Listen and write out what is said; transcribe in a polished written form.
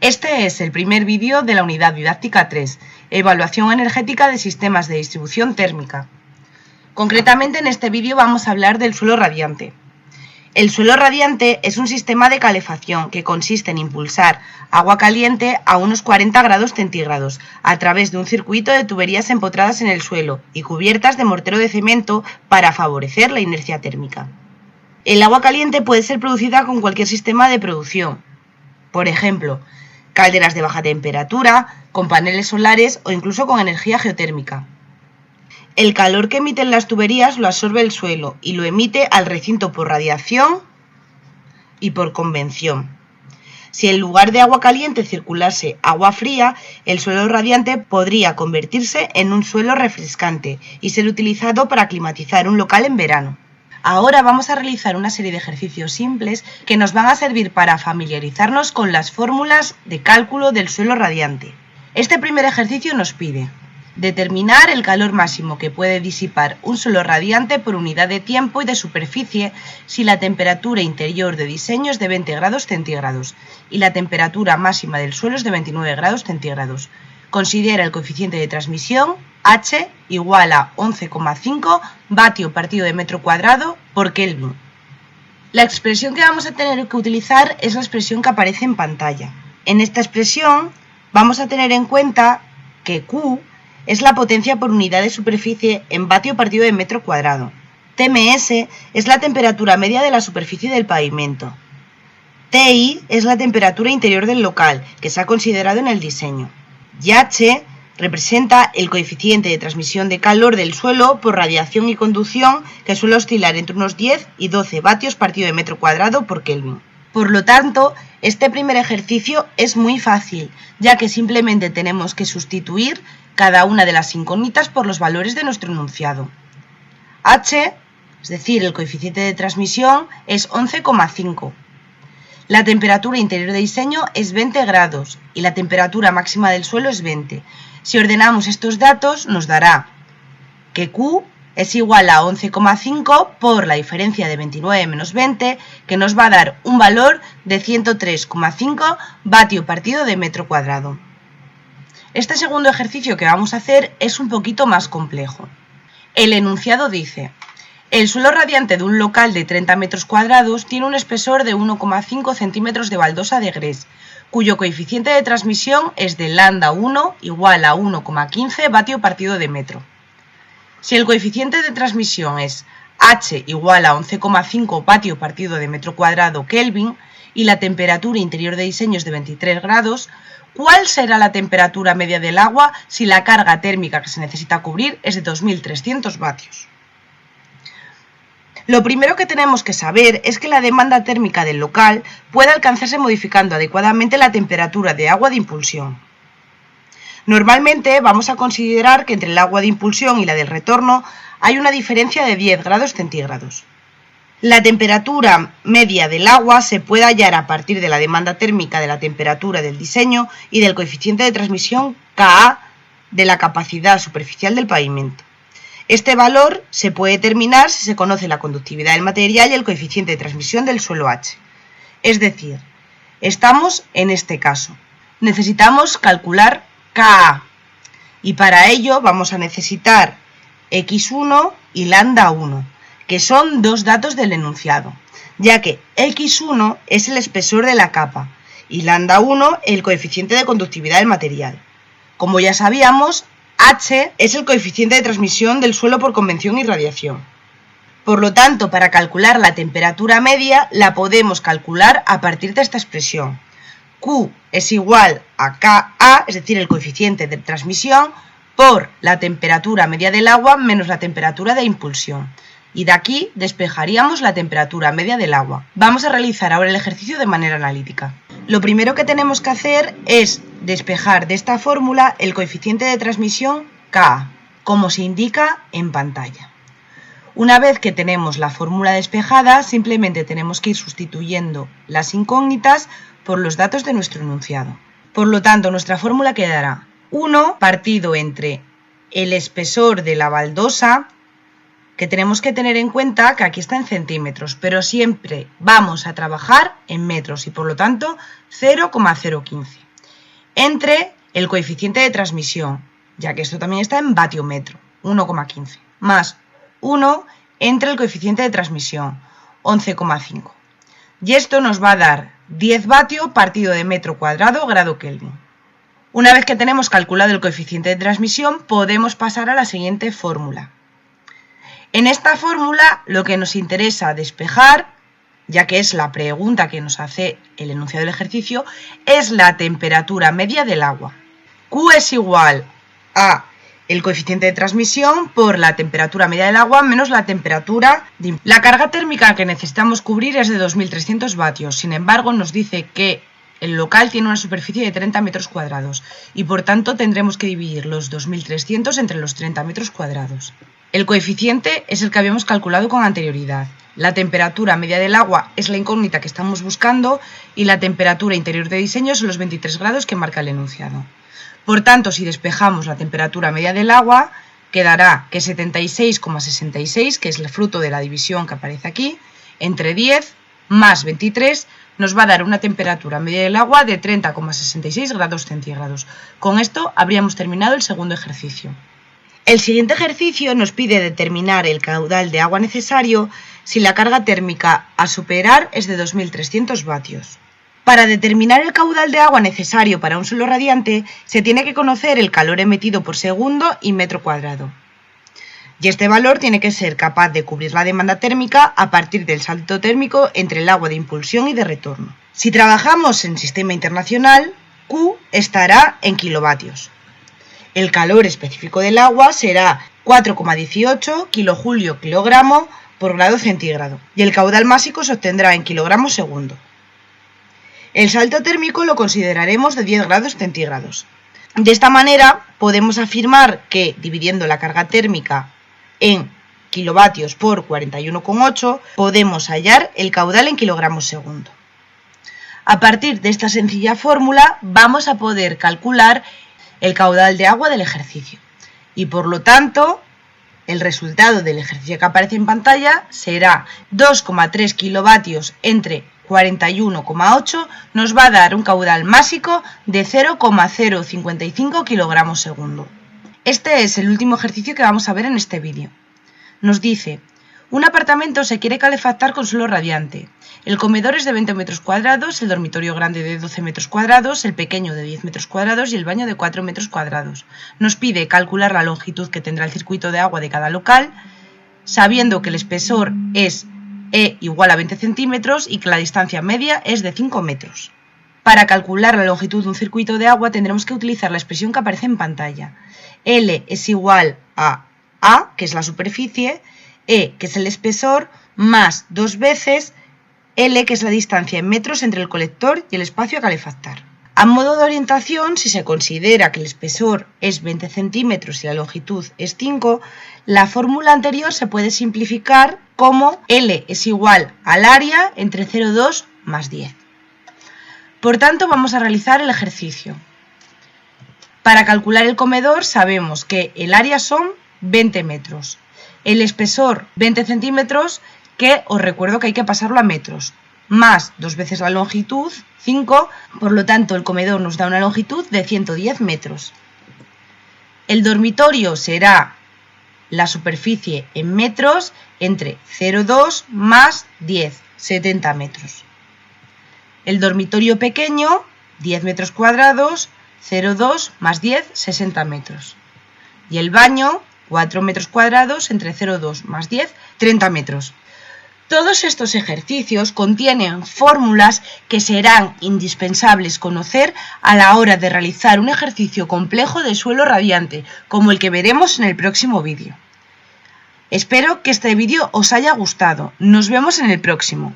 Este es el primer vídeo de la unidad didáctica 3, Evaluación energética de sistemas de distribución térmica. Concretamente en este vídeo vamos a hablar del suelo radiante. El suelo radiante es un sistema de calefacción que consiste en impulsar agua caliente a unos 40 grados centígrados a través de un circuito de tuberías empotradas en el suelo y cubiertas de mortero de cemento para favorecer la inercia térmica. El agua caliente puede ser producida con cualquier sistema de producción, por ejemplo, calderas de baja temperatura, con paneles solares o incluso con energía geotérmica. El calor que emiten las tuberías lo absorbe el suelo y lo emite al recinto por radiación y por convección. Si en lugar de agua caliente circulase agua fría, el suelo radiante podría convertirse en un suelo refrescante y ser utilizado para climatizar un local en verano. Ahora vamos a realizar una serie de ejercicios simples que nos van a servir para familiarizarnos con las fórmulas de cálculo del suelo radiante. Este primer ejercicio nos pide determinar el calor máximo que puede disipar un suelo radiante por unidad de tiempo y de superficie si la temperatura interior de diseño es de 20 grados centígrados y la temperatura máxima del suelo es de 29 grados centígrados. Considera el coeficiente de transmisión H igual a 11,5 vatio partido de metro cuadrado por Kelvin. La expresión que vamos a tener que utilizar es la expresión que aparece en pantalla. En esta expresión vamos a tener en cuenta que Q es la potencia por unidad de superficie en vatio partido de metro cuadrado. TMS es la temperatura media de la superficie del pavimento. TI es la temperatura interior del local, que se ha considerado en el diseño. Y H representa el coeficiente de transmisión de calor del suelo por radiación y conducción, que suele oscilar entre unos 10 y 12 vatios partido de metro cuadrado por Kelvin. Por lo tanto, este primer ejercicio es muy fácil, ya que simplemente tenemos que sustituir cada una de las incógnitas por los valores de nuestro enunciado. H, es decir, el coeficiente de transmisión, es 11,5. La temperatura interior de diseño es 20 grados y la temperatura máxima del suelo es 20. Si ordenamos estos datos, nos dará que Q es igual a 11,5 por la diferencia de 29 menos 20, que nos va a dar un valor de 103,5 vatio partido de metro cuadrado. Este segundo ejercicio que vamos a hacer es un poquito más complejo. El enunciado dice: el suelo radiante de un local de 30 metros cuadrados tiene un espesor de 1,5 centímetros de baldosa de grés, cuyo coeficiente de transmisión es de lambda 1 igual a 1,15 vatio partido de metro. Si el coeficiente de transmisión es H igual a 11,5 vatio partido de metro cuadrado Kelvin y la temperatura interior de diseño es de 23 grados, ¿cuál será la temperatura media del agua si la carga térmica que se necesita cubrir es de 2300 vatios? Lo primero que tenemos que saber es que la demanda térmica del local puede alcanzarse modificando adecuadamente la temperatura de agua de impulsión. Normalmente vamos a considerar que entre el agua de impulsión y la del retorno hay una diferencia de 10 grados centígrados. La temperatura media del agua se puede hallar a partir de la demanda térmica de la temperatura del diseño y del coeficiente de transmisión Ka de la capacidad superficial del pavimento. Este valor se puede determinar si se conoce la conductividad del material y el coeficiente de transmisión del suelo H. Es decir, estamos en este caso. Necesitamos calcular Ka y para ello vamos a necesitar X1 y lambda 1, que son dos datos del enunciado, ya que X1 es el espesor de la capa y lambda 1 el coeficiente de conductividad del material. Como ya sabíamos, H es el coeficiente de transmisión del suelo por convección y radiación. Por lo tanto, para calcular la temperatura media la podemos calcular a partir de esta expresión. Q es igual a Ka, es decir, el coeficiente de transmisión, por la temperatura media del agua menos la temperatura de impulsión. Y de aquí despejaríamos la temperatura media del agua. Vamos a realizar ahora el ejercicio de manera analítica. Lo primero que tenemos que hacer es despejar de esta fórmula el coeficiente de transmisión Ka, como se indica en pantalla. Una vez que tenemos la fórmula despejada, simplemente tenemos que ir sustituyendo las incógnitas por los datos de nuestro enunciado. Por lo tanto, nuestra fórmula quedará 1 partido entre el espesor de la baldosa, que tenemos que tener en cuenta que aquí está en centímetros, pero siempre vamos a trabajar en metros y por lo tanto 0,015. entre el coeficiente de transmisión, ya que esto también está en vatiometro, 1,15, más 1 entre el coeficiente de transmisión, 11,5. Y esto nos va a dar 10 vatios partido de metro cuadrado grado Kelvin. Una vez que tenemos calculado el coeficiente de transmisión, podemos pasar a la siguiente fórmula. En esta fórmula lo que nos interesa despejar, ya que es la pregunta que nos hace el enunciado del ejercicio, es la temperatura media del agua. Q es igual a el coeficiente de transmisión por la temperatura media del agua menos la temperatura de... La carga térmica que necesitamos cubrir es de 2300 vatios, sin embargo nos dice que el local tiene una superficie de 30 metros cuadrados y por tanto tendremos que dividir los 2300 entre los 30 metros cuadrados. El coeficiente es el que habíamos calculado con anterioridad. La temperatura media del agua es la incógnita que estamos buscando y la temperatura interior de diseño son los 23 grados que marca el enunciado. Por tanto, si despejamos la temperatura media del agua, quedará que 76,66, que es el fruto de la división que aparece aquí, entre 10 más 23 nos va a dar una temperatura media del agua de 30,66 grados centígrados. Con esto habríamos terminado el segundo ejercicio. El siguiente ejercicio nos pide determinar el caudal de agua necesario si la carga térmica a superar es de 2300 vatios. Para determinar el caudal de agua necesario para un suelo radiante, se tiene que conocer el calor emitido por segundo y metro cuadrado. Y este valor tiene que ser capaz de cubrir la demanda térmica a partir del salto térmico entre el agua de impulsión y de retorno. Si trabajamos en sistema internacional, Q estará en kilovatios. El calor específico del agua será 4,18 kilojulio-kilogramo por grado centígrado y el caudal másico se obtendrá en kilogramos segundo. El salto térmico lo consideraremos de 10 grados centígrados. De esta manera podemos afirmar que dividiendo la carga térmica en kilovatios por 41,8 podemos hallar el caudal en kilogramos segundo. A partir de esta sencilla fórmula vamos a poder calcular el caudal de agua del ejercicio y por lo tanto el resultado del ejercicio que aparece en pantalla será 2,3 kilovatios entre 41,8 nos va a dar un caudal másico de 0,055 kilogramos segundo. Este es el último ejercicio que vamos a ver en este vídeo. Nos dice, un apartamento se quiere calefactar con suelo radiante. El comedor es de 20 metros cuadrados, el dormitorio grande de 12 metros cuadrados, el pequeño de 10 metros cuadrados y el baño de 4 metros cuadrados. Nos pide calcular la longitud que tendrá el circuito de agua de cada local, sabiendo que el espesor es E igual a 20 centímetros y que la distancia media es de 5 metros. Para calcular la longitud de un circuito de agua tendremos que utilizar la expresión que aparece en pantalla. L es igual a A, que es la superficie, E, que es el espesor, más 2 veces L, que es la distancia en metros entre el colector y el espacio a calefactar. A modo de orientación, si se considera que el espesor es 20 centímetros y la longitud es 5, la fórmula anterior se puede simplificar como L es igual al área entre 0,2 más 10. Por tanto, vamos a realizar el ejercicio. Para calcular el comedor sabemos que el área son 20 metros, el espesor 20 centímetros, que os recuerdo que hay que pasarlo a metros, más 2 veces la longitud, 5, por lo tanto el comedor nos da una longitud de 110 metros. El dormitorio será la superficie en metros entre 0,2 más 10, 70 metros. El dormitorio pequeño, 10 metros cuadrados, 0,2 más 10, 60 metros. Y el baño, 4 metros cuadrados entre 0,2 más 10, 30 metros. Todos estos ejercicios contienen fórmulas que serán indispensables conocer a la hora de realizar un ejercicio complejo de suelo radiante, como el que veremos en el próximo vídeo. Espero que este vídeo os haya gustado. Nos vemos en el próximo.